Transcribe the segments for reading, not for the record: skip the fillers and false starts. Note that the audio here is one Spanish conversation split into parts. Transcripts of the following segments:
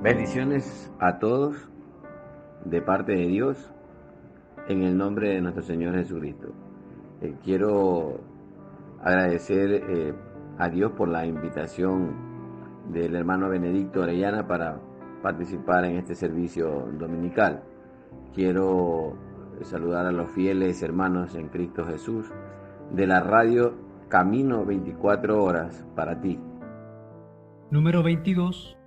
Bendiciones a todos de parte de Dios en el nombre de nuestro Señor Jesucristo. Quiero agradecer a Dios por la invitación del hermano Benedicto Orellana para participar en este servicio dominical. Quiero saludar a los fieles hermanos en Cristo Jesús de la radio Camino 24 horas para ti. Número 22.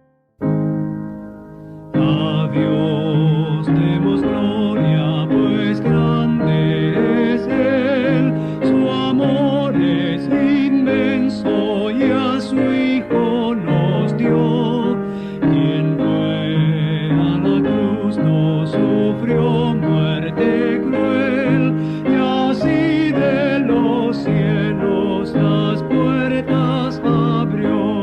A Dios demos gloria, pues grande es Él, su amor es inmenso y a su Hijo nos dio. Quien fue a la cruz no sufrió muerte cruel, y así de los cielos las puertas abrió.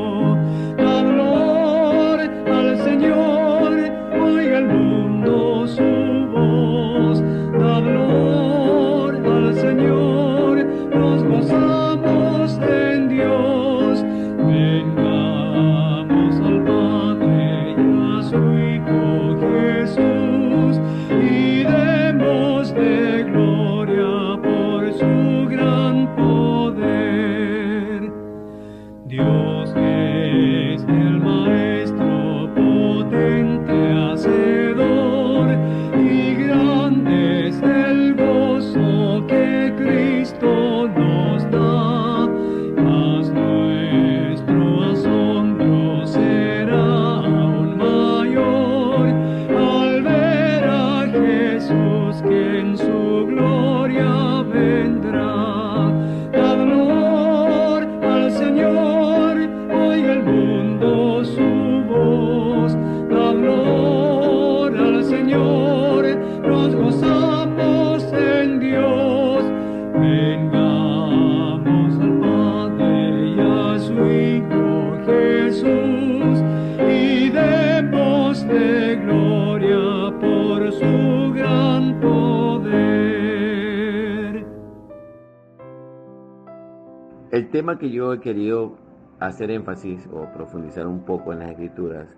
El tema que yo he querido hacer énfasis o profundizar un poco en las Escrituras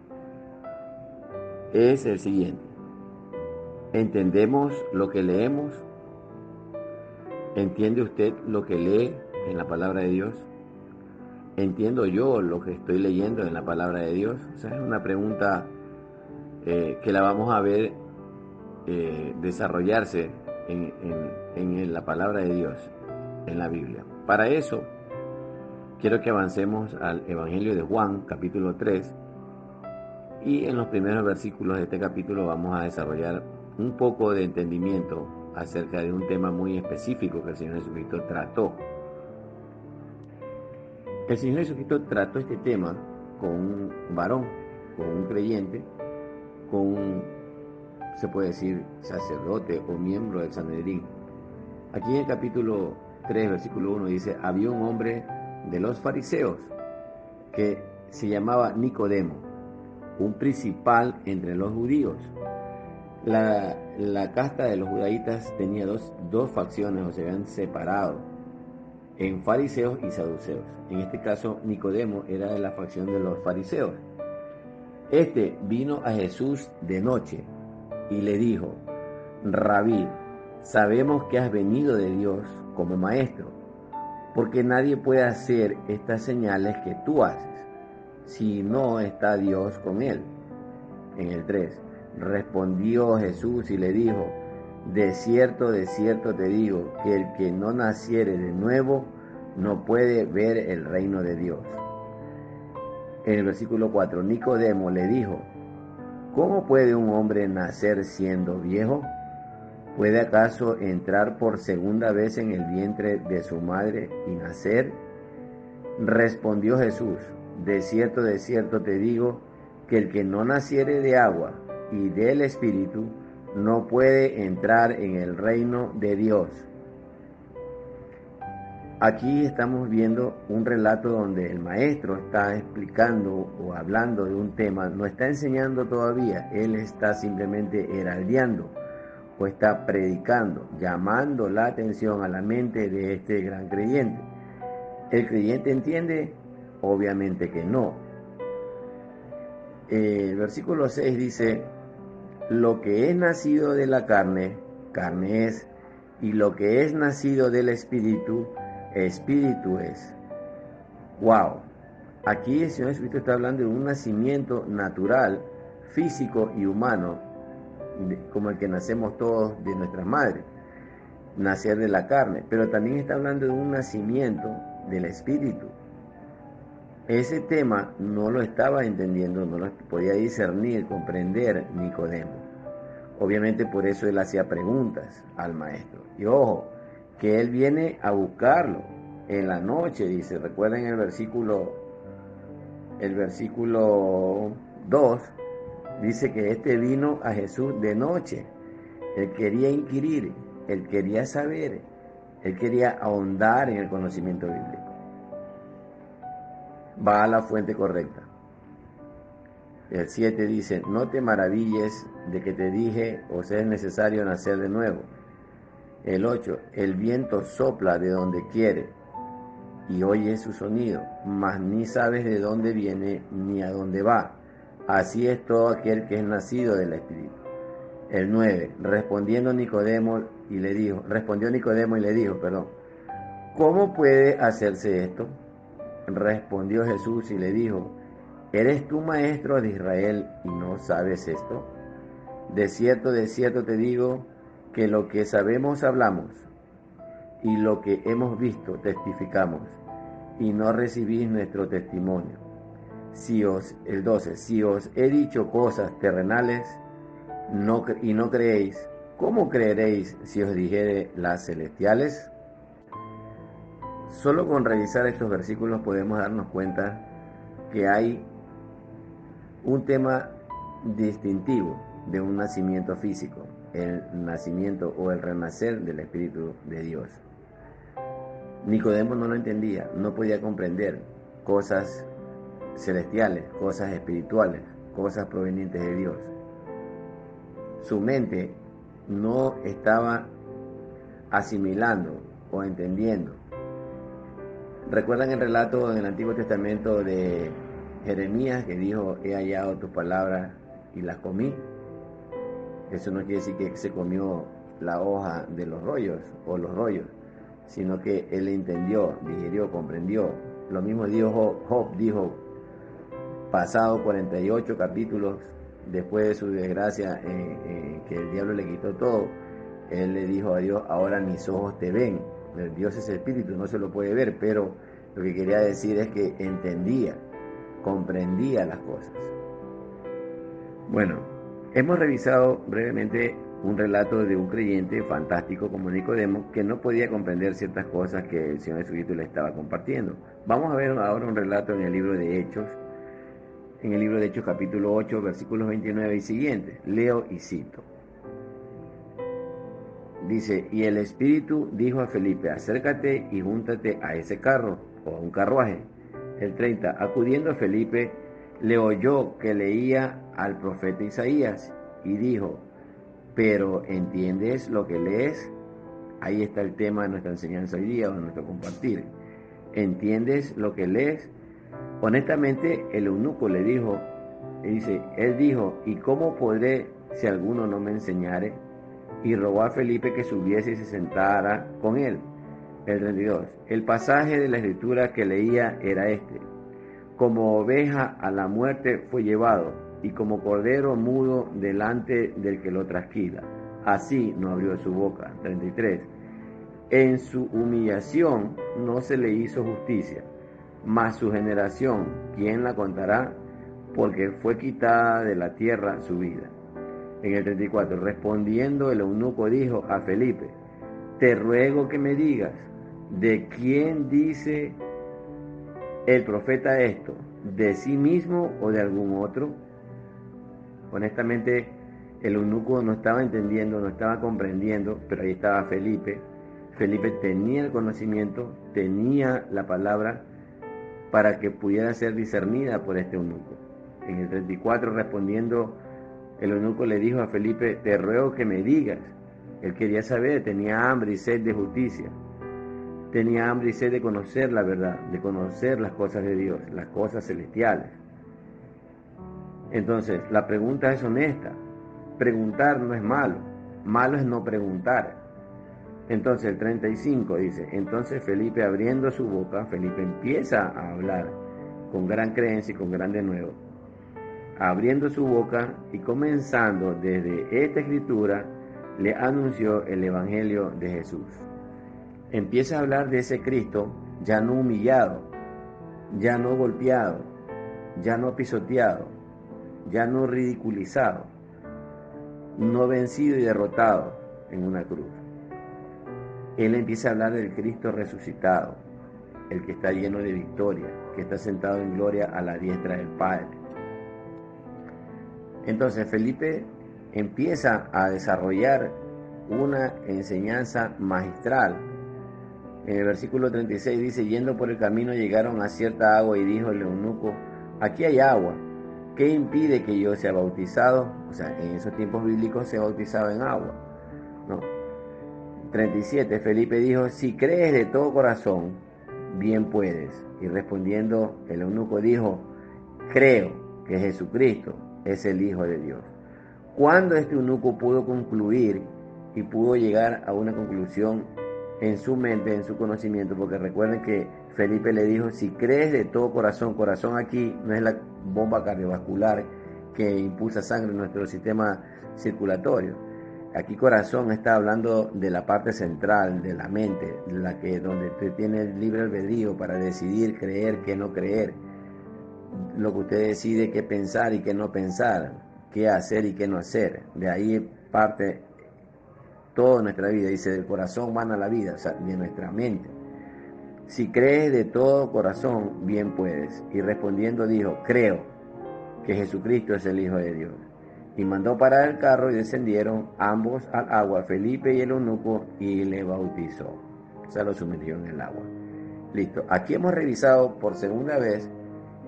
es el siguiente. ¿Entendemos lo que leemos? ¿Entiende usted lo que lee en la palabra de Dios? ¿Entiendo yo lo que estoy leyendo en la palabra de Dios? O sea, es una pregunta que la vamos a ver desarrollarse en la palabra de Dios, en la Biblia. Para eso, quiero que avancemos al Evangelio de Juan, capítulo 3, y en los primeros versículos de este capítulo vamos a desarrollar un poco de entendimiento acerca de un tema muy específico que el Señor Jesucristo trató. El Señor Jesucristo trató este tema con un varón, con un creyente, con un, se puede decir, sacerdote o miembro del Sanedrín. Aquí en el capítulo 3, versículo 1 dice: había un hombre de los fariseos que se llamaba Nicodemo, un principal entre los judíos. La casta de los judaítas tenía dos facciones, o se habían separado en fariseos y saduceos. En este caso, Nicodemo era de la facción de los fariseos. Este vino a Jesús de noche y le dijo: Rabí, sabemos que has venido de Dios como maestro, porque nadie puede hacer estas señales que tú haces si no está Dios con él. En el 3, respondió Jesús y le dijo: de cierto te digo, que el que no naciere de nuevo no puede ver el reino de Dios. En el versículo 4, Nicodemo le dijo: ¿cómo puede un hombre nacer siendo viejo? ¿Puede acaso entrar por segunda vez en el vientre de su madre y nacer? Respondió Jesús: de cierto te digo, que el que no naciere de agua y del Espíritu no puede entrar en el reino de Dios. Aquí estamos viendo un relato donde el maestro está explicando o hablando de un tema, no está enseñando todavía, él está simplemente heraldeando o está predicando, llamando la atención a la mente de este gran creyente. ¿El creyente entiende? Obviamente que no. el versículo 6 dice, lo que es nacido de la carne, carne es, y lo que es nacido del espíritu, espíritu es. ¡Wow! Aquí el Señor Jesucristo está hablando de un nacimiento natural, físico y humano, como el que nacemos todos de nuestras madres, nacer de la carne, pero también está hablando de un nacimiento del espíritu. Ese tema no lo estaba entendiendo, no lo podía discernir, comprender Nicodemo. Obviamente por eso él hacía preguntas al maestro. Y ojo, que él viene a buscarlo en la noche, dice. Recuerden el versículo 2, dice que este vino a Jesús de noche. Él quería inquirir, él quería saber, él quería ahondar en el conocimiento bíblico. Va a la fuente correcta. El 7 dice, no te maravilles de que te dije, os es necesario nacer de nuevo. El 8, el viento sopla de donde quiere y oyes su sonido, mas ni sabes de dónde viene ni a dónde va. Así es todo aquel que es nacido del Espíritu. El 9, respondió Nicodemo y le dijo, ¿cómo puede hacerse esto? Respondió Jesús y le dijo, ¿eres tú maestro de Israel y no sabes esto? De cierto te digo que lo que sabemos hablamos y lo que hemos visto testificamos y no recibís nuestro testimonio. El 12, si os he dicho cosas terrenales y no creéis, ¿cómo creeréis si os dijere las celestiales? Solo con revisar estos versículos podemos darnos cuenta que hay un tema distintivo de un nacimiento físico, el nacimiento o el renacer del Espíritu de Dios. Nicodemo no lo entendía, no podía comprender cosas celestiales, cosas espirituales, cosas provenientes de Dios. Su mente no estaba asimilando o entendiendo. ¿Recuerdan el relato en el Antiguo Testamento de Jeremías que dijo, he hallado tus palabras y las comí? Eso no quiere decir que se comió la hoja de los rollos o los rollos, sino que él entendió, digirió, comprendió. Lo mismo dijo Job, dijo, pasado 48 capítulos después de su desgracia, que el diablo le quitó todo, él le dijo a Dios, ahora mis ojos te ven. Dios es espíritu, no se lo puede ver, pero lo que quería decir es que entendía, comprendía las cosas. Bueno, hemos revisado brevemente un relato de un creyente fantástico como Nicodemo que no podía comprender ciertas cosas que el Señor Jesucristo le estaba compartiendo. Vamos a ver ahora un relato en el libro de Hechos, capítulo 8, versículos 29 y siguientes. Leo y cito. Dice, y el Espíritu dijo a Felipe, acércate y júntate a ese carro o a un carruaje. El 30, acudiendo a Felipe, le oyó que leía al profeta Isaías y dijo, pero ¿entiendes lo que lees? Ahí está el tema de nuestra enseñanza hoy día, o de nuestro compartir. ¿Entiendes lo que lees? Honestamente, el eunuco le dijo, él dijo, ¿y cómo podré si alguno no me enseñare? Y rogó a Felipe que subiese y se sentara con él. El 32. El pasaje de la escritura que leía era este. Como oveja a la muerte fue llevado, y como cordero mudo delante del que lo trasquila. Así no abrió su boca. 33. En su humillación no se le hizo justicia, mas su generación, ¿quién la contará? Porque fue quitada de la tierra su vida. En el 34, respondiendo el eunuco dijo a Felipe, te ruego que me digas, ¿de quién dice el profeta esto? ¿De sí mismo o de algún otro? Honestamente, el eunuco no estaba entendiendo, no estaba comprendiendo, pero ahí estaba Felipe. Felipe tenía el conocimiento, tenía la palabra para que pudiera ser discernida por este eunuco. En el 34, respondiendo, el eunuco le dijo a Felipe, te ruego que me digas. Él quería saber, tenía hambre y sed de justicia. Tenía hambre y sed de conocer la verdad, de conocer las cosas de Dios, las cosas celestiales. Entonces, la pregunta es honesta. Preguntar no es malo, malo es no preguntar. Entonces, el 35 dice, entonces Felipe abriendo su boca, Felipe empieza a hablar con gran creencia y con gran denuedo, abriendo su boca y comenzando desde esta escritura, le anunció el Evangelio de Jesús. Empieza a hablar de ese Cristo ya no humillado, ya no golpeado, ya no pisoteado, ya no ridiculizado, no vencido y derrotado en una cruz. Él empieza a hablar del Cristo resucitado, el que está lleno de victoria, que está sentado en gloria a la diestra del Padre. Entonces Felipe empieza a desarrollar una enseñanza magistral. En el versículo 36 dice, yendo por el camino llegaron a cierta agua y dijo el eunuco, aquí hay agua, ¿qué impide que yo sea bautizado? O sea, en esos tiempos bíblicos se bautizaba en agua, ¿no? 37, Felipe dijo, si crees de todo corazón, bien puedes. Y respondiendo el eunuco dijo, creo que Jesucristo es el Hijo de Dios. Cuando este eunuco pudo concluir y pudo llegar a una conclusión en su mente, en su conocimiento, porque recuerden que Felipe le dijo, si crees de todo corazón, corazón aquí no es la bomba cardiovascular que impulsa sangre en nuestro sistema circulatorio. Aquí corazón está hablando de la parte central de la mente, donde usted tiene el libre albedrío para decidir creer, qué no creer, lo que usted decide qué pensar y qué no pensar, qué hacer y qué no hacer. De ahí parte toda nuestra vida, dice, del corazón mana la vida, o sea, de nuestra mente. Si crees de todo corazón, bien puedes. Y respondiendo dijo, creo que Jesucristo es el Hijo de Dios. Y mandó parar el carro y descendieron ambos al agua, Felipe y el eunuco, y le bautizó. O sea, lo sumergió en el agua. Listo. Aquí hemos revisado por segunda vez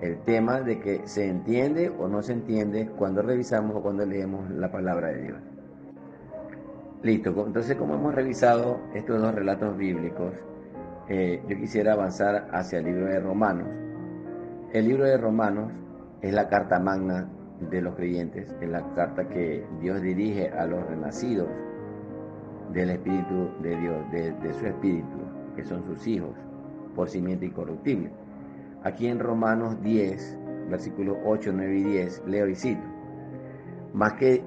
el tema de que se entiende o no se entiende cuando revisamos o cuando leemos la palabra de Dios. Listo. Entonces, como hemos revisado estos dos relatos bíblicos, yo quisiera avanzar hacia el libro de Romanos. El libro de Romanos es la carta magna de los creyentes, es la carta que Dios dirige a los renacidos del Espíritu de Dios, de su Espíritu, que son sus hijos, por simiente incorruptible. Aquí en Romanos 10, versículos 8, 9 y 10, leo y cito, más que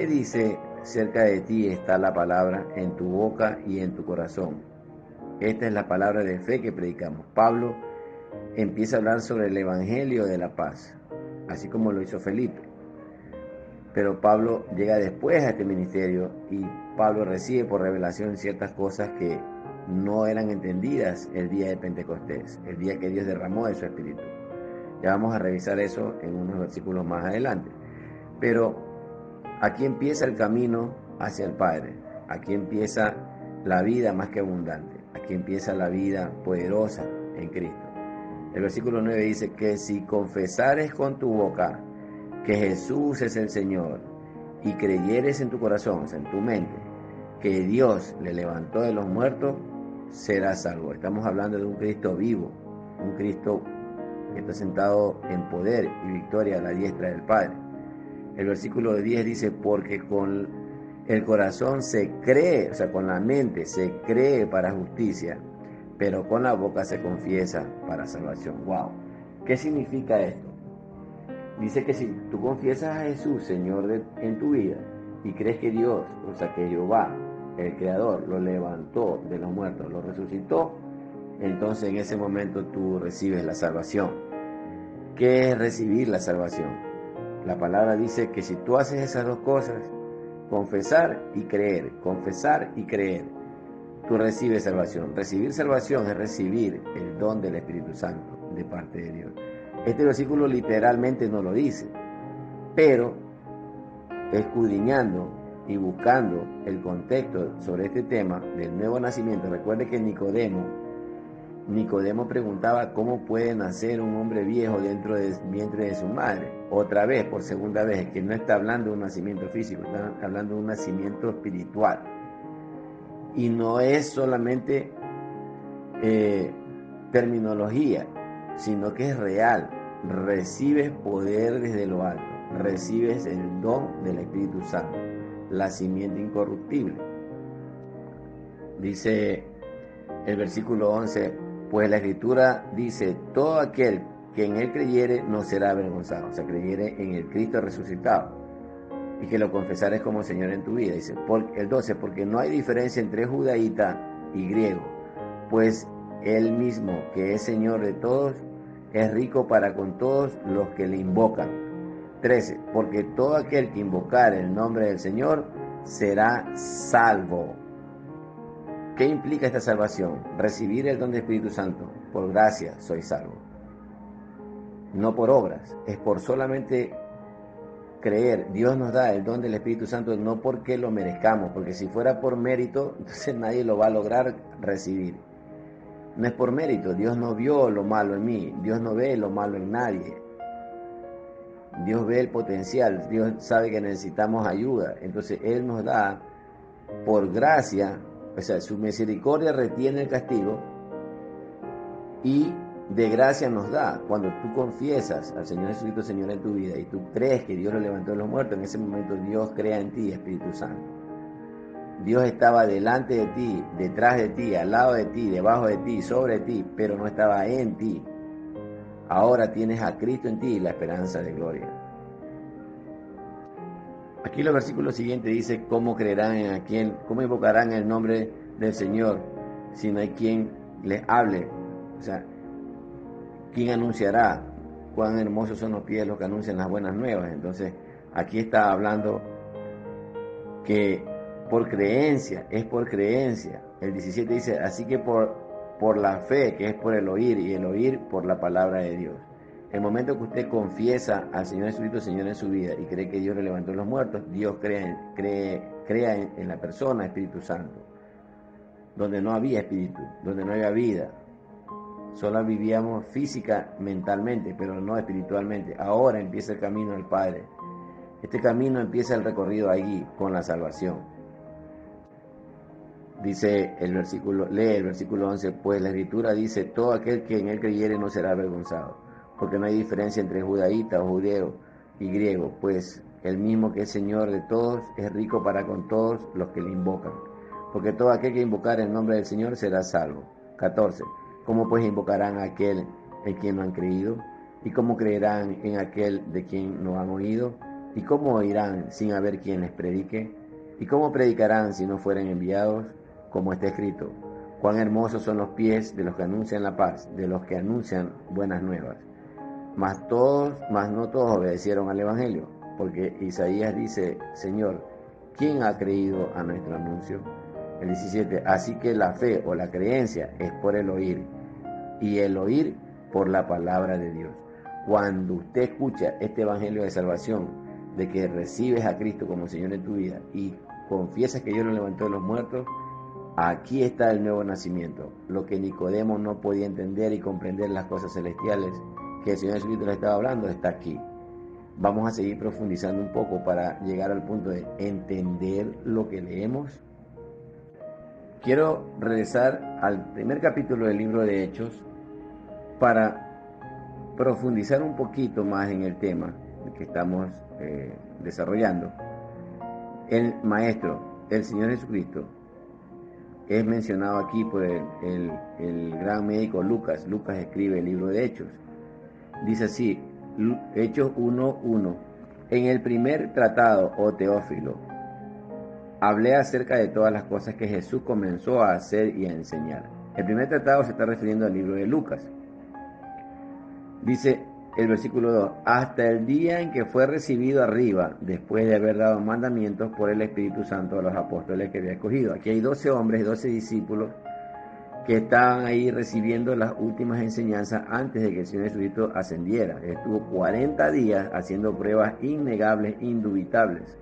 dice, cerca de ti está la palabra en tu boca y en tu corazón. Esta es la palabra de fe que predicamos. Pablo empieza a hablar sobre el Evangelio de la paz, así como lo hizo Felipe. Pero Pablo llega después a este ministerio y Pablo recibe por revelación ciertas cosas que no eran entendidas el día de Pentecostés, el día que Dios derramó de su Espíritu. Ya vamos a revisar eso en unos versículos más adelante. Pero aquí empieza el camino hacia el Padre, aquí empieza la vida más que abundante, aquí empieza la vida poderosa en Cristo. El versículo 9 dice que si confesares con tu boca que Jesús es el Señor y creyeres en tu corazón, o sea, en tu mente, que Dios le levantó de los muertos, serás salvo. Estamos hablando de un Cristo vivo, un Cristo que está sentado en poder y victoria a la diestra del Padre. El versículo 10 dice, porque con el corazón se cree, o sea, con la mente se cree para justicia, pero con la boca se confiesa para salvación. ¡Wow! ¿Qué significa esto? Dice que si tú confiesas a Jesús, Señor, en tu vida, y crees que Dios, o sea, que Jehová, el Creador, lo levantó de los muertos, lo resucitó, entonces en ese momento tú recibes la salvación. ¿Qué es recibir la salvación? La palabra dice que si tú haces esas dos cosas, confesar y creer, tú recibes salvación. Recibir salvación es recibir el don del Espíritu Santo de parte de Dios. Este versículo literalmente no lo dice, pero escudriñando y buscando el contexto sobre este tema del nuevo nacimiento, recuerde que Nicodemo preguntaba cómo puede nacer un hombre viejo dentro del vientre de su madre. Otra vez, por segunda vez, que no está hablando de un nacimiento físico, está hablando de un nacimiento espiritual. Y no es solamente terminología, sino que es real. recibes poder desde lo alto, recibes el don del Espíritu Santo, la simiente incorruptible. Dice el versículo 11, pues la Escritura dice, todo aquel que en él creyere no será avergonzado, o sea, creyere en el Cristo resucitado y que lo confesares como Señor en tu vida. Dice el 12, porque no hay diferencia entre judaíta y griego, pues él mismo que es Señor de todos, es rico para con todos los que le invocan. 13, porque todo aquel que invocar el nombre del Señor será salvo. ¿Qué implica esta salvación? Recibir el don del Espíritu Santo. Por gracia soy salvo. No por obras, es por solamente creer. Dios nos da el don del Espíritu Santo no porque lo merezcamos, porque si fuera por mérito, entonces nadie lo va a lograr recibir. No es por mérito, Dios no vio lo malo en mí, Dios no ve lo malo en nadie. Dios ve el potencial, Dios sabe que necesitamos ayuda, entonces Él nos da por gracia, o sea, su misericordia retiene el castigo y de gracia nos da. Cuando tú confiesas al Señor Jesucristo Señor en tu vida y tú crees que Dios lo levantó de los muertos, en ese momento Dios crea en ti, Espíritu Santo. Dios estaba delante de ti, detrás de ti, al lado de ti, debajo de ti, sobre ti, pero no estaba en ti. Ahora tienes a Cristo en ti, la esperanza de gloria. Aquí los versículos siguientes dice cómo creerán en a quién, cómo invocarán el nombre del Señor si no hay quien les hable. O sea, ¿quién anunciará? Cuán hermosos son los pies de los que anuncian las buenas nuevas. Entonces, aquí está hablando que por creencia, es por creencia. El 17 dice, así que por la fe, que es por el oír, y el oír por la palabra de Dios. El momento que usted confiesa al Señor Jesucristo Señor en su vida y cree que Dios le levantó de los muertos, Dios crea en la persona Espíritu Santo. Donde no había espíritu, donde no había vida. Solo vivíamos física, mentalmente, pero no espiritualmente. Ahora empieza el camino al Padre. Este camino empieza el recorrido allí con la salvación. Dice el versículo, lee el versículo 11, pues la Escritura dice, todo aquel que en él creyere no será avergonzado, porque no hay diferencia entre judaíta o judeo y griego, pues el mismo que es Señor de todos es rico para con todos los que le invocan, porque todo aquel que invocar el nombre del Señor será salvo. 14, ¿cómo pues invocarán a aquel en quien no han creído? ¿Y cómo creerán en aquel de quien no han oído? ¿Y cómo oirán sin haber quien les predique? ¿Y cómo predicarán si no fueren enviados? Como está escrito, cuán hermosos son los pies de los que anuncian la paz, de los que anuncian buenas nuevas. Mas no todos obedecieron al Evangelio, porque Isaías dice, Señor, ¿quién ha creído a nuestro anuncio? El 17, así que la fe o la creencia es por el oír, y el oír por la palabra de Dios. Cuando usted escucha este Evangelio de salvación, de que recibes a Cristo como Señor en tu vida, y confiesas que Dios lo levantó de los muertos, aquí está el nuevo nacimiento, lo que Nicodemo no podía entender y comprender las cosas celestiales que el Señor Jesucristo le estaba hablando, está aquí. Vamos a seguir profundizando un poco para llegar al punto de entender lo que leemos. Quiero regresar al primer capítulo del libro de Hechos para profundizar un poquito más en el tema que estamos desarrollando. El Maestro, el Señor Jesucristo, es mencionado aquí por el gran médico Lucas. Lucas escribe el libro de Hechos. Dice así, Hechos 1:1. En el primer tratado, oh Teófilo, hablé acerca de todas las cosas que Jesús comenzó a hacer y a enseñar. El primer tratado se está refiriendo al libro de Lucas. Dice el versículo 2, hasta el día en que fue recibido arriba, después de haber dado mandamientos por el Espíritu Santo a los apóstoles que había escogido. Aquí hay 12 hombres, 12 discípulos que estaban ahí recibiendo las últimas enseñanzas antes de que el Señor Jesucristo ascendiera. Estuvo 40 días haciendo pruebas innegables, indubitables.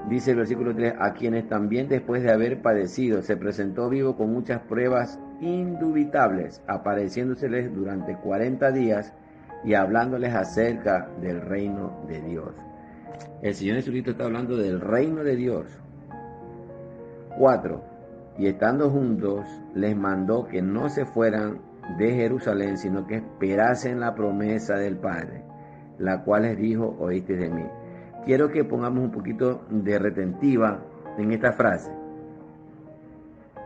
Dice el versículo 3, a quienes también después de haber padecido se presentó vivo con muchas pruebas indubitables, apareciéndoseles durante 40 días y hablándoles acerca del reino de Dios. El Señor Jesucristo está hablando del reino de Dios. 4. Y estando juntos, les mandó que no se fueran de Jerusalén, sino que esperasen la promesa del Padre, la cual les dijo, oíste de mí. Quiero que pongamos un poquito de retentiva en esta frase.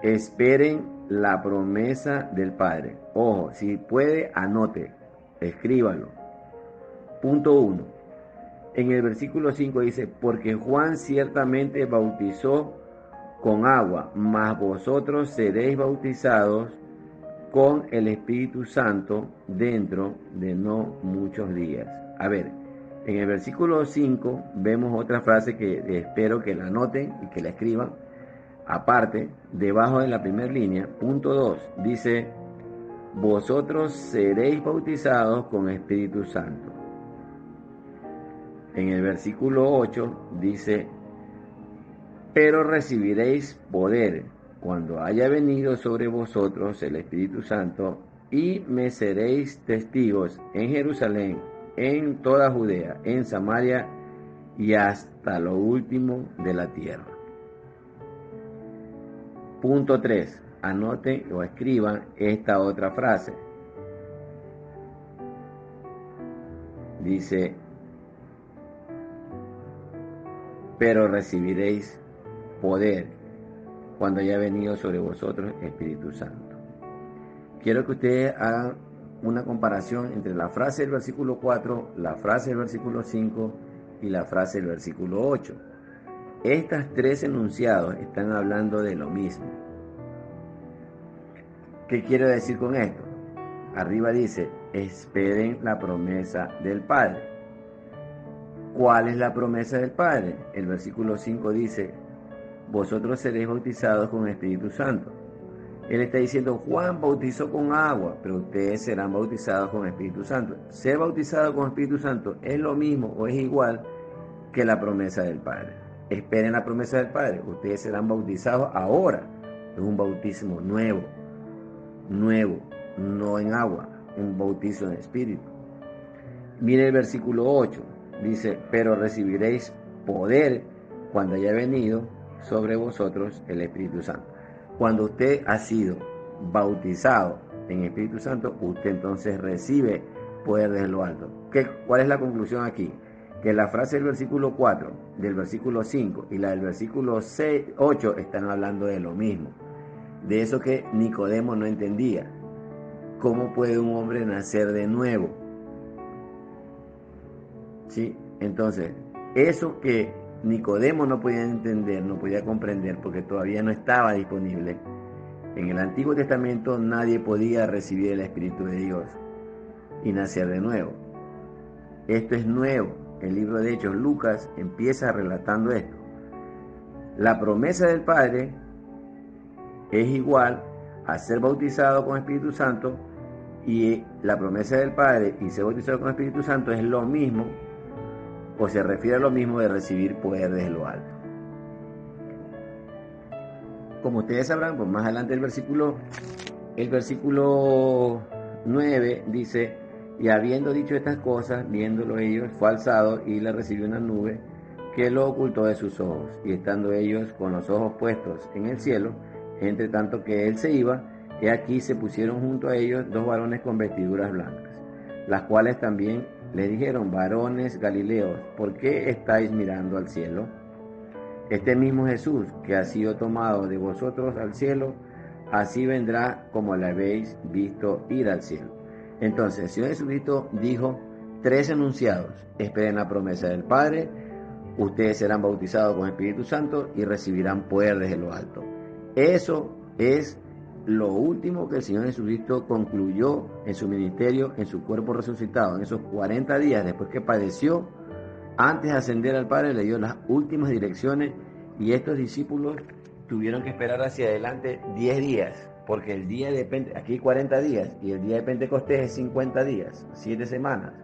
Esperen la promesa del Padre. Ojo, si puede, anote, escríbalo. Punto 1. En el versículo 5 dice, porque Juan ciertamente bautizó con agua, mas vosotros seréis bautizados con el Espíritu Santo dentro de no muchos días. A ver, en el versículo 5 vemos otra frase que espero que la anoten y que la escriban. Aparte, debajo de la primera línea, punto 2, dice, vosotros seréis bautizados con Espíritu Santo. En el versículo 8 dice, pero recibiréis poder cuando haya venido sobre vosotros el Espíritu Santo y me seréis testigos en Jerusalén, en toda Judea, en Samaria y hasta lo último de la tierra. Punto 3. Anoten o escriban esta otra frase. Dice, pero recibiréis poder cuando haya venido sobre vosotros el Espíritu Santo. Quiero que ustedes hagan una comparación entre la frase del versículo 4, la frase del versículo 5 y la frase del versículo 8. Estas tres enunciados están hablando de lo mismo. ¿Qué quiero decir con esto? Arriba dice, esperen la promesa del Padre. ¿Cuál es la promesa del Padre? El versículo 5 dice, vosotros seréis bautizados con el Espíritu Santo. Él está diciendo, Juan bautizó con agua, pero ustedes serán bautizados con el Espíritu Santo. Ser bautizado con el Espíritu Santo es lo mismo o es igual que la promesa del Padre. Esperen la promesa del Padre. Ustedes serán bautizados ahora. Es un bautismo nuevo, no en agua, un bautizo en espíritu. Mire el versículo 8. Dice, pero recibiréis poder cuando haya venido sobre vosotros el Espíritu Santo. Cuando usted ha sido bautizado en Espíritu Santo, usted entonces recibe poder desde lo alto. ¿Cuál es la conclusión aquí? Que la frase del versículo 4, del versículo 5 y la del versículo 8 están hablando de lo mismo. De eso que Nicodemo no entendía. ¿Cómo puede un hombre nacer de nuevo? ¿Sí? Entonces, eso que Nicodemo no podía entender, no podía comprender, porque todavía no estaba disponible. En el Antiguo Testamento nadie podía recibir el Espíritu de Dios y nacer de nuevo. Esto es nuevo. El libro de Hechos, Lucas, empieza relatando esto. La promesa del Padre es igual a ser bautizado con Espíritu Santo, y la promesa del Padre y ser bautizado con Espíritu Santo es lo mismo, o se refiere a lo mismo de recibir poder desde lo alto. Como ustedes sabrán, pues más adelante el versículo 9 dice, y habiendo dicho estas cosas, viéndolo ellos, fue alzado y le recibió una nube que lo ocultó de sus ojos, y estando ellos con los ojos puestos en el cielo, entre tanto que él se iba, he aquí se pusieron junto a ellos dos varones con vestiduras blancas, las cuales también le dijeron, varones Galileos, ¿por qué estáis mirando al cielo? Este mismo Jesús, que ha sido tomado de vosotros al cielo, así vendrá como le habéis visto ir al cielo. Entonces, el Señor Jesucristo dijo tres enunciados: esperen la promesa del Padre, ustedes serán bautizados con el Espíritu Santo y recibirán poder desde lo alto. Eso es lo último que el Señor Jesucristo concluyó en su ministerio, en su cuerpo resucitado, en esos 40 días después que padeció. Antes de ascender al Padre, le dio las últimas direcciones, y estos discípulos tuvieron que esperar hacia adelante 10 días, porque el día de Pentecostés, aquí 40 días, y el día de Pentecostés es 50 días, 7 semanas.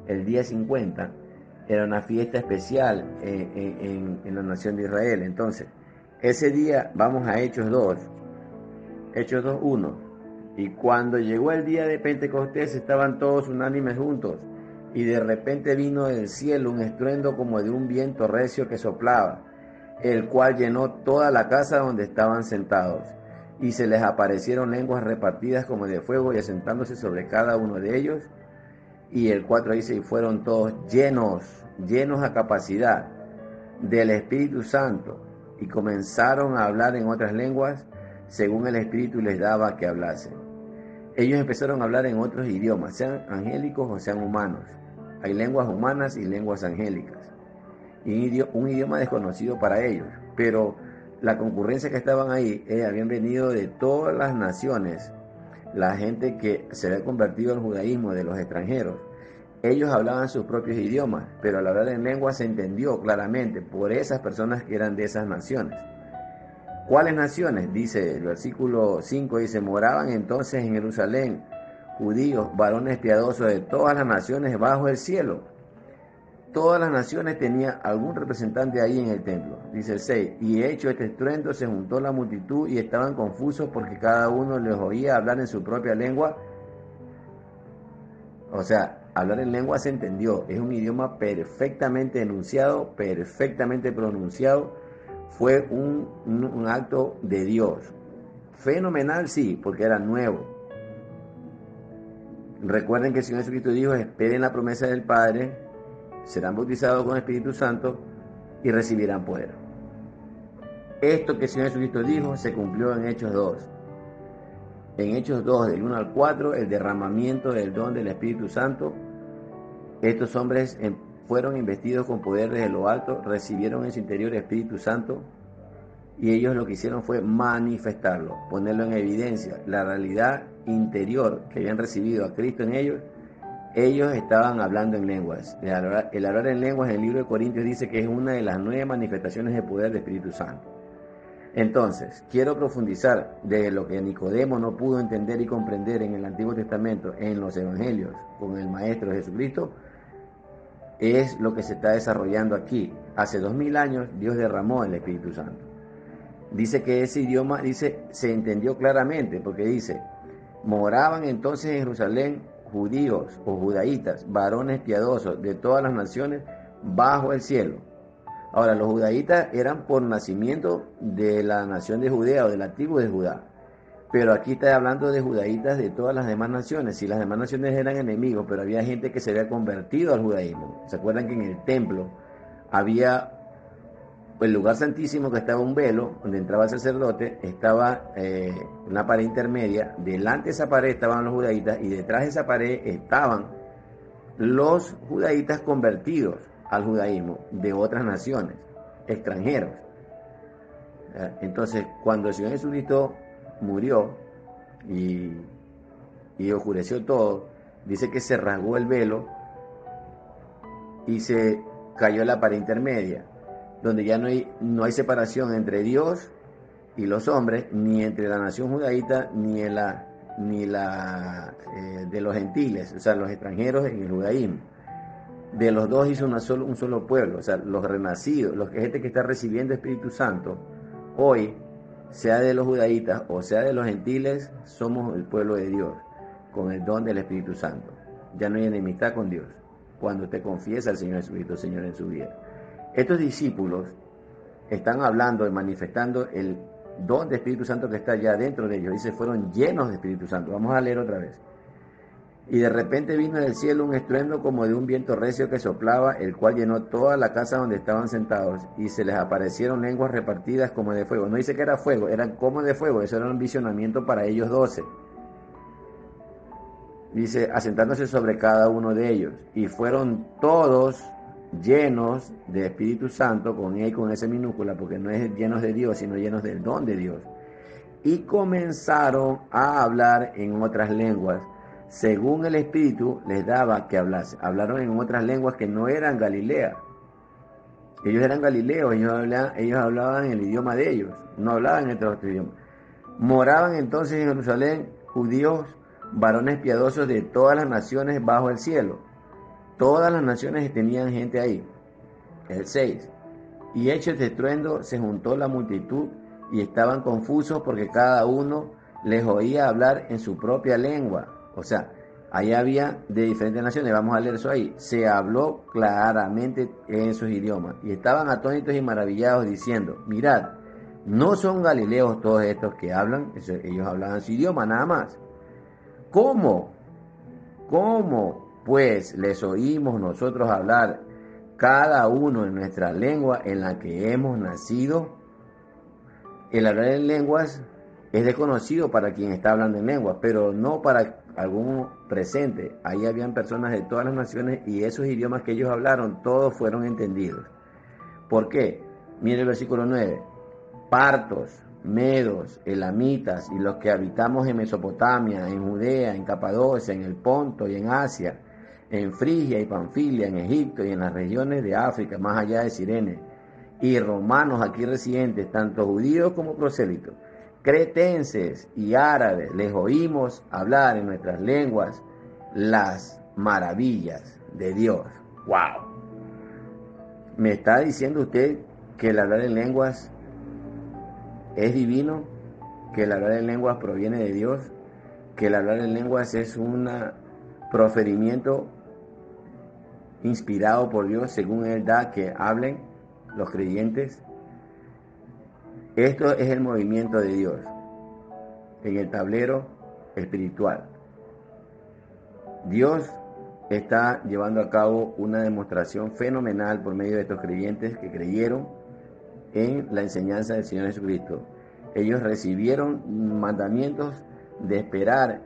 El día 50 era una fiesta especial en la nación de Israel. Entonces, ese día vamos a Hechos 2:1. Y cuando llegó el día de Pentecostés, estaban todos unánimes juntos, y de repente vino del cielo un estruendo como de un viento recio que soplaba, el cual llenó toda la casa donde estaban sentados. y se les aparecieron lenguas repartidas como de fuego y asentándose sobre cada uno de ellos. Y el 4 dice, y fueron todos llenos a capacidad del Espíritu Santo, y comenzaron a hablar en otras lenguas según el Espíritu les daba que hablasen. Ellos empezaron a hablar en otros idiomas, sean angélicos o sean humanos. Hay lenguas humanas y lenguas angélicas, y un idioma desconocido para ellos, pero la concurrencia que estaban ahí habían venido de todas las naciones, la gente que se había convertido al judaísmo de los extranjeros. Ellos hablaban sus propios idiomas, pero al hablar en lengua se entendió claramente por esas personas que eran de esas naciones. ¿Cuáles naciones? Dice el versículo 5, dice, moraban entonces en Jerusalén judíos, varones piadosos de todas las naciones bajo el cielo. Todas las naciones tenían algún representante ahí en el templo. Dice el 6, y hecho este estruendo se juntó la multitud y estaban confusos porque cada uno les oía hablar en su propia lengua. O sea, hablar en lengua se entendió, es un idioma perfectamente enunciado, perfectamente pronunciado. Fue un acto de Dios. Fenomenal, sí, porque era nuevo. Recuerden que el Señor Jesucristo dijo, esperen la promesa del Padre, serán bautizados con el Espíritu Santo y recibirán poder. Esto que el Señor Jesucristo dijo se cumplió en Hechos 2. En Hechos 2, del 1 al 4, el derramamiento del don del Espíritu Santo. Estos hombres fueron investidos con poder desde lo alto, recibieron en su interior el Espíritu Santo, y ellos lo que hicieron fue manifestarlo, ponerlo en evidencia, la realidad interior que habían recibido a Cristo en ellos. Ellos estaban hablando en lenguas. El hablar en lenguas en el libro de Corintios dice que es una de las 9 manifestaciones de poder del Espíritu Santo. Entonces, quiero profundizar de lo que Nicodemo no pudo entender y comprender en el Antiguo Testamento, en los Evangelios, con el Maestro Jesucristo. Es lo que se está desarrollando aquí. Hace 2000 años Dios derramó el Espíritu Santo. Dice que ese idioma, se entendió claramente, porque dice, moraban entonces en Jerusalén judíos o judaítas, varones piadosos de todas las naciones bajo el cielo. Ahora, los judaítas eran por nacimiento de la nación de Judea o de la tribu de Judá. Pero aquí está hablando de judaítas de todas las demás naciones. Si las demás naciones eran enemigos, pero había gente que se había convertido al judaísmo. ¿Se acuerdan que en el templo había el lugar santísimo, que estaba un velo donde entraba el sacerdote? Estaba una pared intermedia. Delante de esa pared estaban los judaítas y detrás de esa pared estaban los judaítas convertidos al judaísmo de otras naciones, extranjeros. Entonces, cuando el Señor Jesucristo murió y oscureció todo, dice que se rasgó el velo y se cayó la pared intermedia, donde ya no hay separación entre Dios y los hombres, ni entre la nación judaíta ni de los gentiles, o sea, los extranjeros en el judaísmo. De los dos hizo un solo pueblo, o sea, los renacidos, gente que está recibiendo Espíritu Santo hoy, sea de los judaítas o sea de los gentiles, somos el pueblo de Dios, con el don del Espíritu Santo. Ya no hay enemistad con Dios cuando usted confiesa al Señor Jesucristo, Señor, en su vida. Estos discípulos están hablando y manifestando el don del Espíritu Santo que está ya dentro de ellos. Dice, fueron llenos de Espíritu Santo. Vamos a leer otra vez. Y de repente vino del cielo un estruendo como de un viento recio que soplaba, el cual llenó toda la casa donde estaban sentados, y se les aparecieron lenguas repartidas como de fuego. No dice que era fuego, eran como de fuego. Eso era un visionamiento para ellos 12. Dice, asentándose sobre cada uno de ellos, y fueron todos llenos de Espíritu Santo, con esa minúscula, porque no es llenos de Dios, sino llenos del don de Dios. Y comenzaron a hablar en otras lenguas, según el Espíritu les daba que hablase. Hablaron en otras lenguas que no eran Galilea. Ellos eran galileos, ellos hablaban en el idioma de ellos, no hablaban en otro idioma. Moraban entonces en Jerusalén judíos, varones piadosos de todas las naciones bajo el cielo. Todas las naciones tenían gente ahí. El 6. Y hecho este estruendo, se juntó la multitud y estaban confusos porque cada uno les oía hablar en su propia lengua. O sea, ahí había de diferentes naciones. Vamos a leer eso ahí. Se habló claramente en sus idiomas y estaban atónitos y maravillados diciendo, mirad, No son galileos todos estos que hablan, ellos hablaban su idioma nada más. ¿Cómo pues les oímos nosotros hablar cada uno en nuestra lengua en la que hemos nacido? El hablar en lenguas es desconocido para quien está hablando en lenguas, pero no para algún presente. Ahí habían personas de todas las naciones y esos idiomas que ellos hablaron, todos fueron entendidos. ¿Por qué? Mire el versículo 9. Partos, medos, elamitas y los que habitamos en Mesopotamia, en Judea, en Capadocia, en el Ponto y en Asia, en Frigia y Panfilia, en Egipto y en las regiones de África, más allá de Cirene, y romanos aquí residentes, tanto judíos como prosélitos, cretenses y árabes, les oímos hablar en nuestras lenguas las maravillas de Dios. ¡Wow! ¿Me está diciendo usted que el hablar en lenguas es divino? ¿Que el hablar en lenguas proviene de Dios? ¿Que el hablar en lenguas es un proferimiento inspirado por Dios según Él da que hablen los creyentes? Esto es el movimiento de Dios en el tablero espiritual. Dios está llevando a cabo una demostración fenomenal por medio de estos creyentes que creyeron en la enseñanza del Señor Jesucristo. Ellos recibieron mandamientos de esperar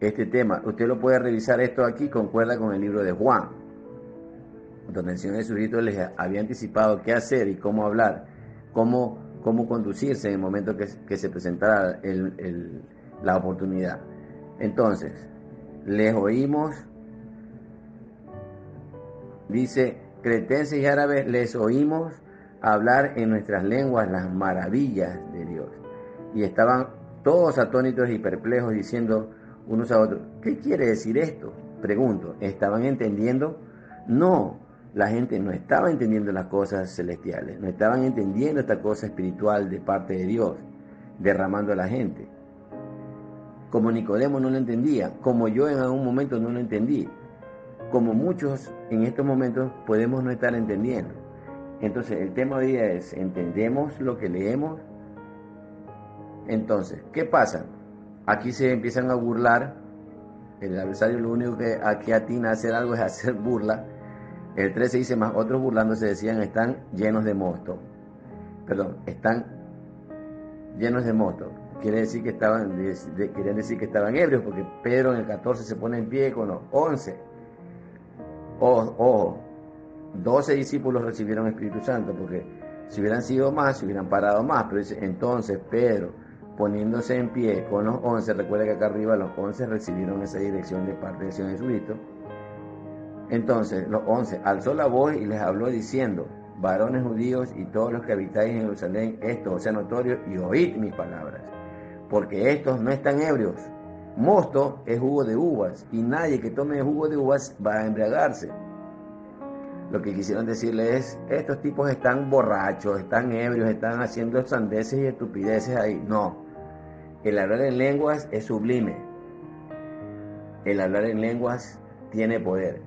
este tema. Usted lo puede revisar, esto aquí concuerda con el libro de Juan, donde el Señor Jesucristo les había anticipado qué hacer y cómo hablar, cómo conducirse en el momento que se presentara la oportunidad. Entonces, les oímos, dice, cretenses y árabes, les oímos hablar en nuestras lenguas las maravillas de Dios. Y estaban todos atónitos y perplejos diciendo unos a otros, ¿qué quiere decir esto? Pregunto, ¿estaban entendiendo? No, la gente no estaba entendiendo las cosas celestiales, no estaban entendiendo esta cosa espiritual de parte de Dios, derramando a la gente. Como Nicodemo no lo entendía, como yo en algún momento no lo entendí, como muchos en estos momentos podemos no estar entendiendo. Entonces, el tema hoy día es, ¿entendemos lo que leemos? Entonces, ¿qué pasa? Aquí se empiezan a burlar, el adversario lo único que aquí atina a hacer algo es hacer burla. El 13 dice, más otros burlándose decían, están llenos de mosto. Están llenos de mosto. Quiere decir que querían decir que estaban ebrios, porque Pedro en el 14 se pone en pie con los 11. Ojo, 12 discípulos recibieron el Espíritu Santo, porque si hubieran sido más, se hubieran parado más. Pero dice, entonces Pedro, poniéndose en pie con los 11, recuerda que acá arriba los 11 recibieron esa dirección de parte del Señor Jesucristo. Entonces los 11 alzó la voz y les habló diciendo, varones judíos y todos los que habitáis en Jerusalén, esto os sea notorio y oíd mis palabras, porque estos no están ebrios. Mosto es jugo de uvas y nadie que tome jugo de uvas va a embriagarse. Lo que quisieron decirle es, estos tipos están borrachos, están ebrios, están haciendo sandeces y estupideces ahí. No, el hablar en lenguas es sublime. El hablar en lenguas tiene poder.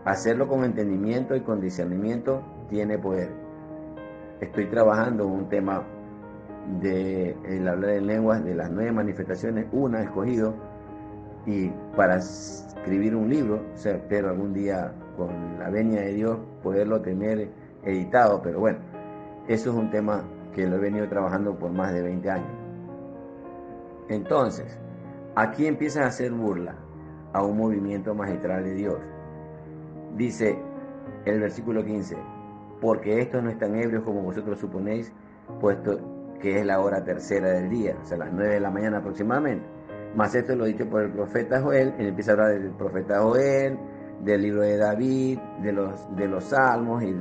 Hacerlo con entendimiento y con discernimiento tiene poder. Estoy trabajando en un tema de el hablar en lenguas, de las 9 manifestaciones, una he escogido, y para escribir un libro, o sea, espero algún día con la venia de Dios poderlo tener editado, pero bueno, eso es un tema que lo he venido trabajando por más de 20 años. Entonces, aquí empiezan a hacer burla a un movimiento magistral de Dios. Dice el versículo 15, porque estos no están ebrios como vosotros suponéis, puesto que es la hora tercera del día, o sea, las 9 de la mañana aproximadamente. Mas esto lo dicho por el profeta Joel. Él empieza a hablar del profeta Joel, del libro de David, de los salmos y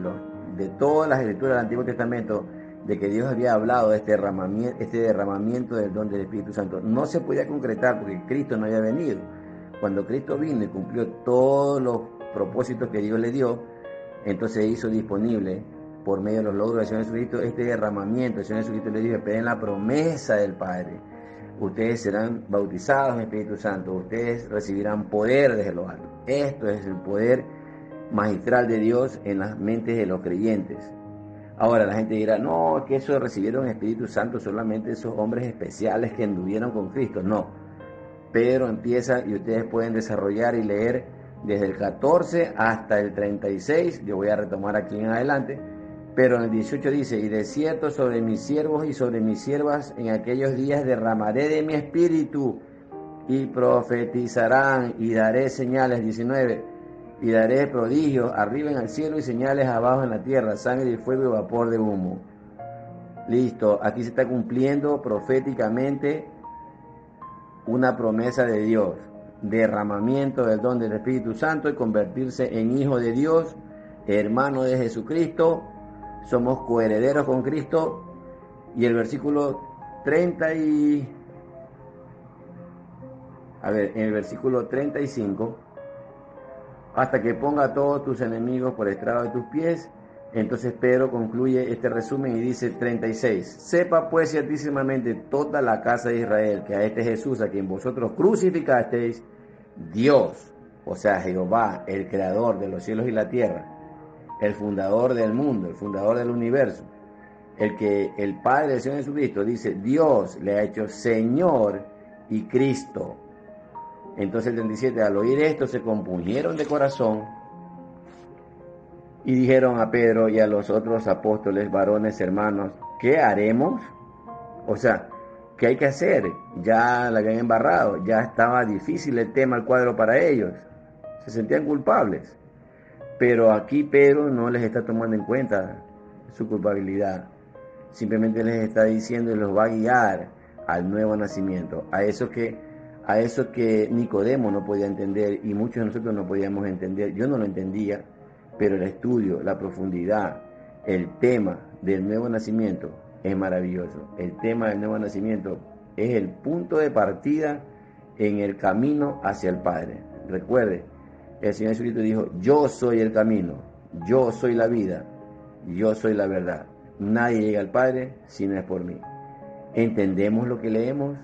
de todas las escrituras del Antiguo Testamento, de que Dios había hablado de este derramamiento del don del Espíritu Santo. No se podía concretar porque Cristo no había venido. Cuando Cristo vino y cumplió todos los propósitos que Dios le dio, entonces hizo disponible por medio de los logros del Señor Jesucristo este derramamiento. El Señor Jesucristo le dijo, esperen la promesa del Padre. Ustedes serán bautizados en el Espíritu Santo, ustedes recibirán poder desde lo alto. Esto es el poder magistral de Dios en las mentes de los creyentes. Ahora la gente dirá, no, que eso recibieron Espíritu Santo solamente esos hombres especiales que anduvieron con Cristo. No, Pedro empieza y ustedes pueden desarrollar y leer desde el 14 hasta el 36, yo voy a retomar aquí en adelante, pero en el 18 dice, y de cierto sobre mis siervos y sobre mis siervas en aquellos días derramaré de mi espíritu y profetizarán y daré señales, 19, y daré prodigios arriba en el cielo y señales abajo en la tierra, sangre y fuego y vapor de humo. Listo, aquí se está cumpliendo proféticamente una promesa de Dios, derramamiento del don del Espíritu Santo y convertirse en hijo de Dios, hermano de Jesucristo, somos coherederos con Cristo. Y el versículo 30 y... en el versículo 35, hasta que ponga a todos tus enemigos por estrado de tus pies. Entonces Pedro concluye este resumen y dice 36, sepa pues ciertísimamente toda la casa de Israel que a este Jesús a quien vosotros crucificasteis, Dios, o sea Jehová, el creador de los cielos y la tierra, el fundador del mundo, el fundador del universo, el Padre del Señor Jesucristo, dice Dios le ha hecho Señor y Cristo. Entonces el 37, al oír esto se compungieron de corazón y dijeron a Pedro y a los otros apóstoles, varones, hermanos, ¿qué haremos? O sea, ¿qué hay que hacer? Ya la habían embarrado, ya estaba difícil el tema, el cuadro para ellos. Se sentían culpables. Pero aquí Pedro no les está tomando en cuenta su culpabilidad. Simplemente les está diciendo y los va a guiar al nuevo nacimiento. A eso que Nicodemo no podía entender y muchos de nosotros no podíamos entender. Yo no lo entendía. Pero el estudio, la profundidad, el tema del nuevo nacimiento es maravilloso. El tema del nuevo nacimiento es el punto de partida en el camino hacia el Padre. Recuerde, el Señor Jesucristo dijo, yo soy el camino, yo soy la vida, yo soy la verdad. Nadie llega al Padre si no es por mí. ¿Entendemos lo que leemos?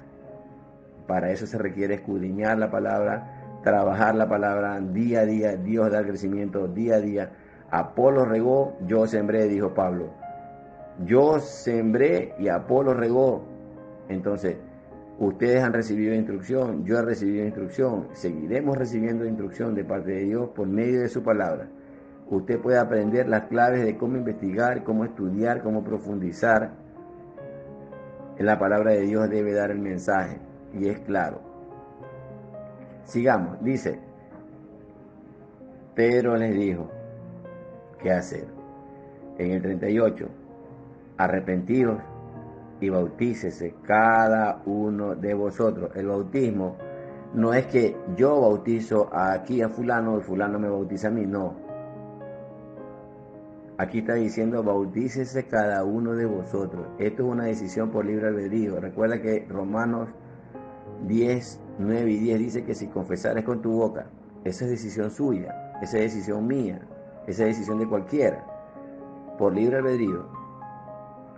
Para eso se requiere escudriñar la palabra, trabajar la palabra día a día. Dios da el crecimiento día a día. Apolo regó, yo sembré, dijo Pablo. Yo sembré y Apolo regó. Entonces, ustedes han recibido instrucción, yo he recibido instrucción, seguiremos recibiendo instrucción de parte de Dios por medio de su palabra. Usted puede aprender las claves de cómo investigar, cómo estudiar, cómo profundizar. En la palabra de Dios debe dar el mensaje y es claro. Sigamos, dice, Pedro les dijo, ¿qué hacer? En el 38, arrepentidos y bautícese cada uno de vosotros. El bautismo no es que yo bautizo aquí a fulano y fulano me bautiza a mí, no. Aquí está diciendo, bautícese cada uno de vosotros. Esto es una decisión por libre albedrío. Recuerda que Romanos 10, 9 y 10 dice que si confesares con tu boca, esa es decisión suya, esa es decisión mía, esa es decisión de cualquiera, por libre albedrío,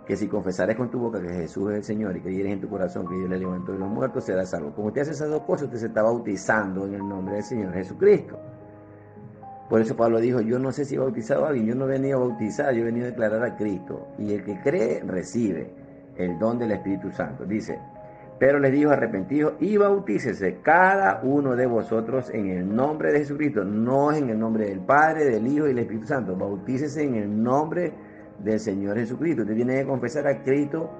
que si confesares con tu boca que Jesús es el Señor y que creyeres en tu corazón que Dios le levantó de los muertos, serás salvo. Como usted hace esas dos cosas, usted se está bautizando en el nombre del Señor Jesucristo. Por eso Pablo dijo, yo no sé si he bautizado a alguien, yo no he venido a bautizar, yo he venido a declarar a Cristo. Y el que cree, recibe el don del Espíritu Santo. Dice, pero les dijo, arrepentidos y bautícese cada uno de vosotros en el nombre de Jesucristo. No es en el nombre del Padre, del Hijo y del Espíritu Santo. Bautícese en el nombre del Señor Jesucristo. Usted tiene que confesar a Cristo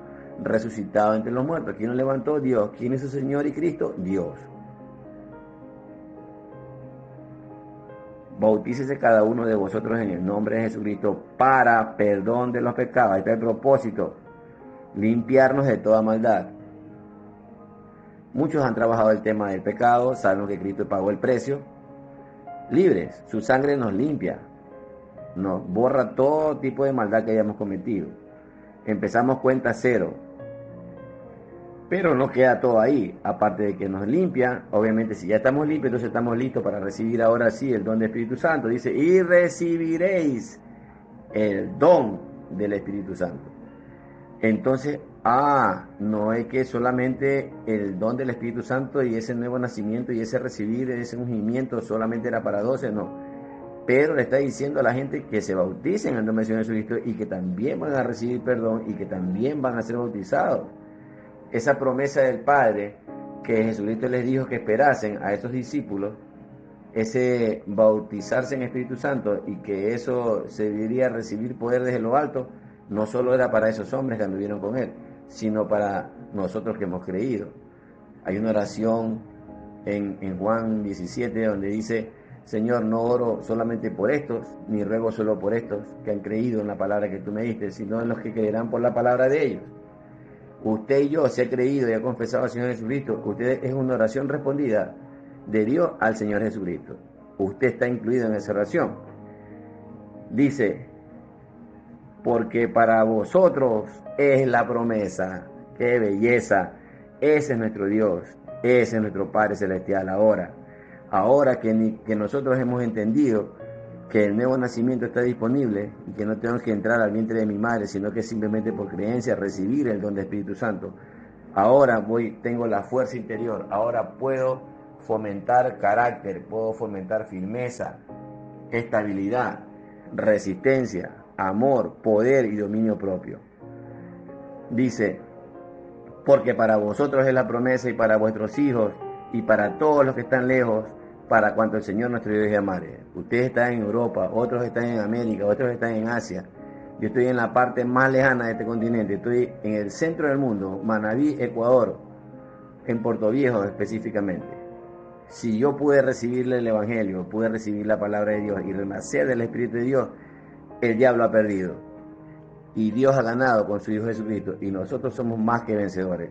resucitado entre los muertos. ¿Quién lo levantó? Dios. ¿Quién es su Señor y Cristo? Dios. Bautícese cada uno de vosotros en el nombre de Jesucristo para perdón de los pecados. Ahí está el propósito, limpiarnos de toda maldad. Muchos han trabajado el tema del pecado, saben que Cristo pagó el precio. Libres, su sangre nos limpia, nos borra todo tipo de maldad que hayamos cometido. Empezamos cuenta cero. Pero no queda todo ahí, aparte de que nos limpia. Obviamente si ya estamos limpios, entonces estamos listos para recibir ahora sí el don del Espíritu Santo. Dice, y recibiréis el don del Espíritu Santo. Entonces, no es que solamente el don del Espíritu Santo y ese nuevo nacimiento y ese recibir, ese ungimiento solamente era para 12, no. Pedro le está diciendo a la gente que se bauticen en el nombre del Señor Jesucristo y que también van a recibir perdón y que también van a ser bautizados. Esa promesa del Padre que Jesucristo les dijo que esperasen a esos discípulos, ese bautizarse en Espíritu Santo y que eso se diría recibir poder desde lo alto, no solo era para esos hombres que anduvieron con él, sino para nosotros que hemos creído. Hay una oración en Juan 17 donde dice: Señor, no oro solamente por estos, ni ruego solo por estos que han creído en la palabra que tú me diste, sino en los que creerán por la palabra de ellos. Usted y yo, si ha creído y ha confesado al Señor Jesucristo, usted es una oración respondida de Dios al Señor Jesucristo. Usted está incluido en esa oración. Dice: porque para vosotros es la promesa. ¡Qué belleza! Ese es nuestro Dios, ese es nuestro Padre Celestial ahora que nosotros hemos entendido que el nuevo nacimiento está disponible y que no tenemos que entrar al vientre de mi madre, sino que simplemente por creencia recibir el don del Espíritu Santo. Ahora tengo la fuerza interior, ahora puedo fomentar carácter, puedo fomentar firmeza, estabilidad, resistencia, amor, poder y dominio propio. Dice: porque para vosotros es la promesa y para vuestros hijos y para todos los que están lejos, para cuanto el Señor nuestro Dios llamare. Ustedes están en Europa, otros están en América, otros están en Asia. Yo estoy en la parte más lejana de este continente, estoy en el centro del mundo, Manabí, Ecuador, en Puerto Viejo específicamente. Si yo pude recibirle el Evangelio, pude recibir la palabra de Dios y renacer del Espíritu de Dios, el diablo ha perdido. Y Dios ha ganado con su Hijo Jesucristo y nosotros somos más que vencedores.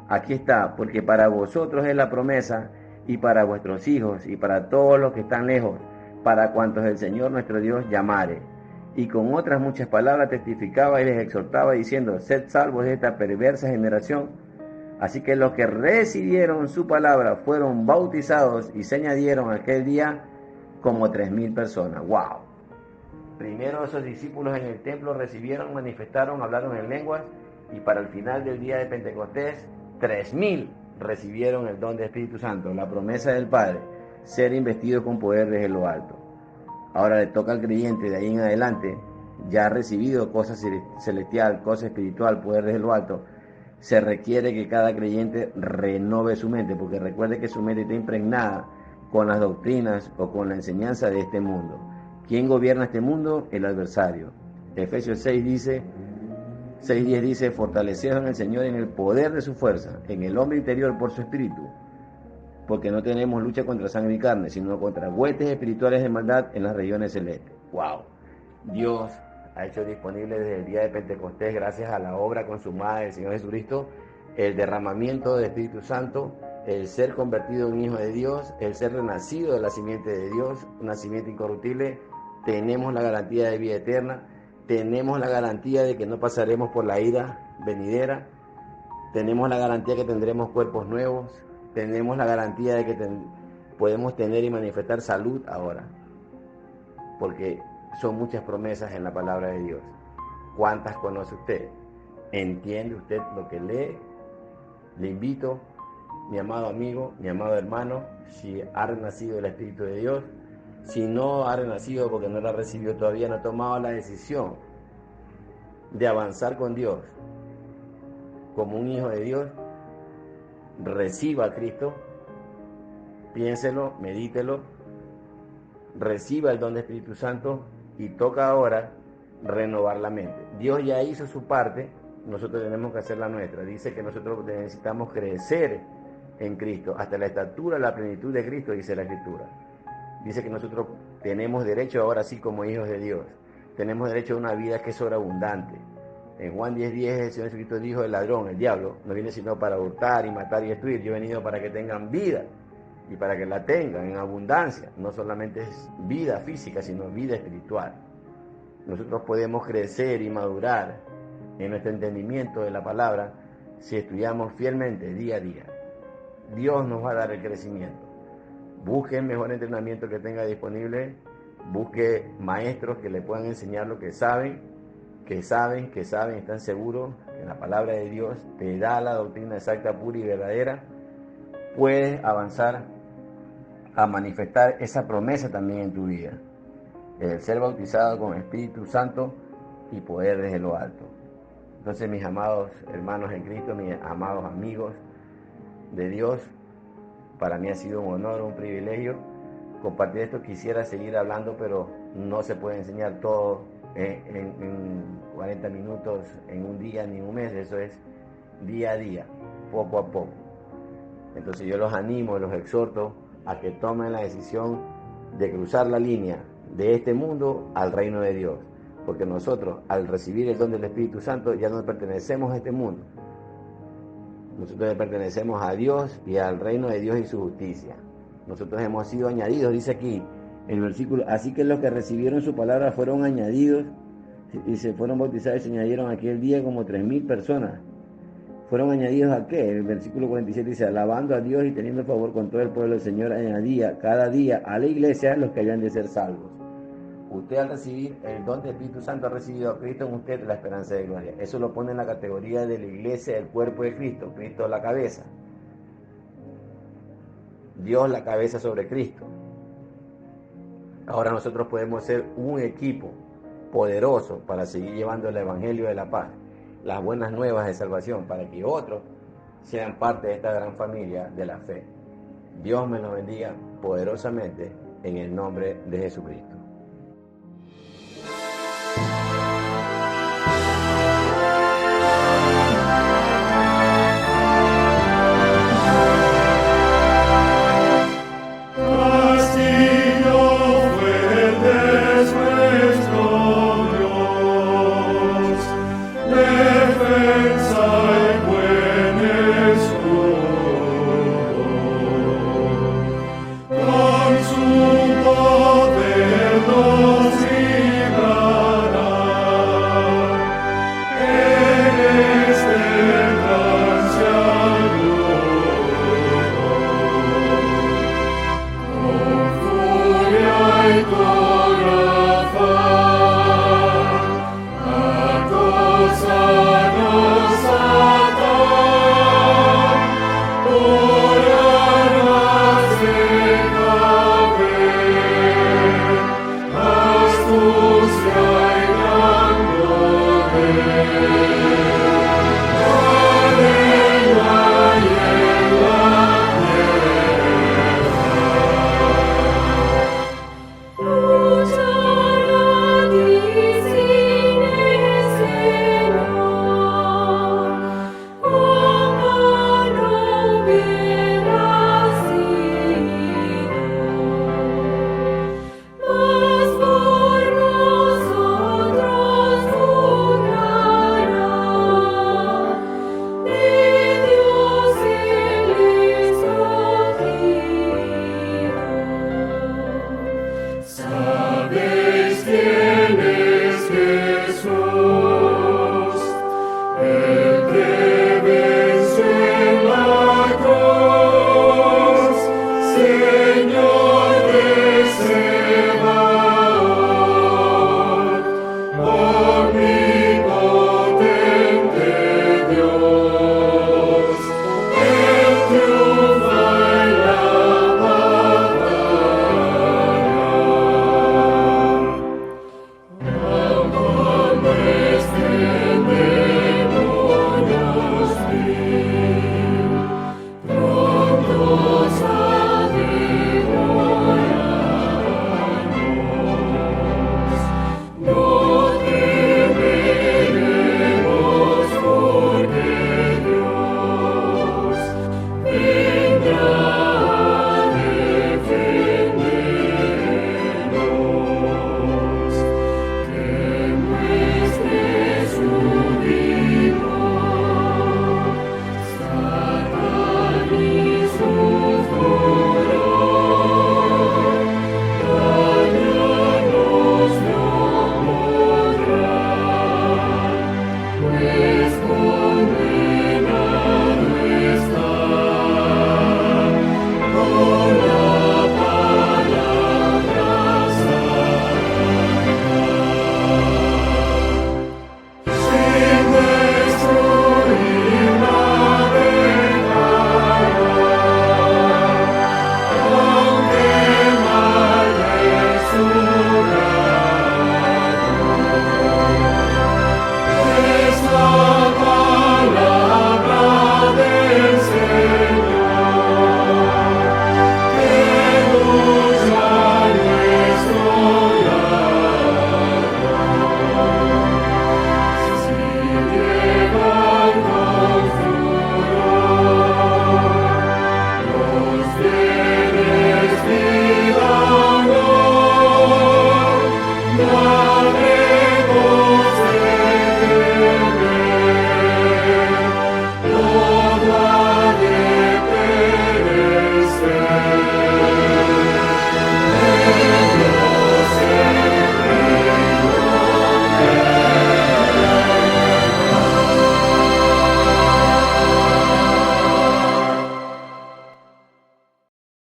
Aquí está: porque para vosotros es la promesa y para vuestros hijos y para todos los que están lejos, para cuantos el Señor nuestro Dios llamare. Y con otras muchas palabras testificaba y les exhortaba diciendo: sed salvos de esta perversa generación. Así que los que recibieron su palabra fueron bautizados y se añadieron aquel día como 3,000 personas. ¡Wow! Primero esos discípulos en el templo recibieron, manifestaron, hablaron en lenguas, y para el final del día de Pentecostés 3,000 recibieron el don del Espíritu Santo, la promesa del Padre, ser investido con poder desde lo alto. Ahora le toca al creyente de ahí en adelante, ya ha recibido cosas celestial, cosa espiritual, poder desde lo alto. Se requiere que cada creyente renove su mente, porque recuerde que su mente está impregnada con las doctrinas o con la enseñanza de este mundo. ¿Quién gobierna este mundo? El adversario. Efesios 6:10 dice: fortaleceos en el Señor en el poder de su fuerza, en el hombre interior por su espíritu, porque no tenemos lucha contra sangre y carne, sino contra huestes espirituales de maldad en las regiones celestes. ¡Wow! Dios ha hecho disponible desde el día de Pentecostés, gracias a la obra consumada del Señor Jesucristo, el derramamiento del Espíritu Santo, el ser convertido en hijo de Dios, el ser renacido de la simiente de Dios, una simiente incorruptible. Tenemos la garantía de vida eterna, tenemos la garantía de que no pasaremos por la ira venidera, tenemos la garantía que tendremos cuerpos nuevos, tenemos la garantía de que podemos tener y manifestar salud ahora, porque son muchas promesas en la palabra de Dios. ¿Cuántas conoce usted? ¿Entiende usted lo que lee? Le invito, mi amado amigo, mi amado hermano, si ha renacido el Espíritu de Dios, si no ha renacido porque no lo ha recibido todavía, no ha tomado la decisión de avanzar con Dios como un hijo de Dios, reciba a Cristo, piénselo, medítelo, reciba el don del Espíritu Santo y toca ahora renovar la mente. Dios ya hizo su parte, nosotros tenemos que hacer la nuestra. Dice que nosotros necesitamos crecer en Cristo hasta la estatura, la plenitud de Cristo, dice la Escritura. Dice que nosotros tenemos derecho ahora sí como hijos de Dios. Tenemos derecho a una vida que es sobreabundante. En Juan 10:10 el Señor Jesucristo dijo: el ladrón, el diablo, no viene sino para hurtar y matar y destruir. Yo he venido para que tengan vida y para que la tengan en abundancia. No solamente es vida física, sino vida espiritual. Nosotros podemos crecer y madurar en nuestro entendimiento de la palabra si estudiamos fielmente día a día. Dios nos va a dar el crecimiento. Busque el mejor entrenamiento que tenga disponible, busque maestros que le puedan enseñar lo que saben, están seguros que la palabra de Dios te da la doctrina exacta, pura y verdadera. Puedes avanzar a manifestar esa promesa también en tu vida. el ser bautizado con Espíritu Santo y poder desde lo alto. Entonces, mis amados hermanos en Cristo, mis amados amigos de Dios, para mí ha sido un honor, un privilegio compartir esto. Quisiera seguir hablando, pero no se puede enseñar todo en 40 minutos, en un día, ni un mes. Eso es día a día, poco a poco. Entonces yo los animo, los exhorto a que tomen la decisión de cruzar la línea de este mundo al reino de Dios. Porque nosotros, al recibir el don del Espíritu Santo, ya no pertenecemos a este mundo. Nosotros pertenecemos a Dios y al reino de Dios y su justicia. Nosotros hemos sido añadidos, dice aquí en el versículo, así que los que recibieron su palabra fueron añadidos y se fueron bautizados y se añadieron aquel día como 3,000 personas. ¿Fueron añadidos a qué? El versículo 47 dice, alabando a Dios y teniendo favor con todo el pueblo, el Señor añadía cada día a la iglesia los que hayan de ser salvos. Usted, al recibir el don del Espíritu Santo, ha recibido a Cristo en usted la esperanza de gloria. Eso lo pone en la categoría de la iglesia, el cuerpo de Cristo. Cristo es la cabeza. Dios la cabeza sobre Cristo. Ahora nosotros podemos ser un equipo poderoso para seguir llevando el evangelio de la paz, las buenas nuevas de salvación, para que otros sean parte de esta gran familia de la fe. Dios me los bendiga poderosamente en el nombre de Jesucristo. Con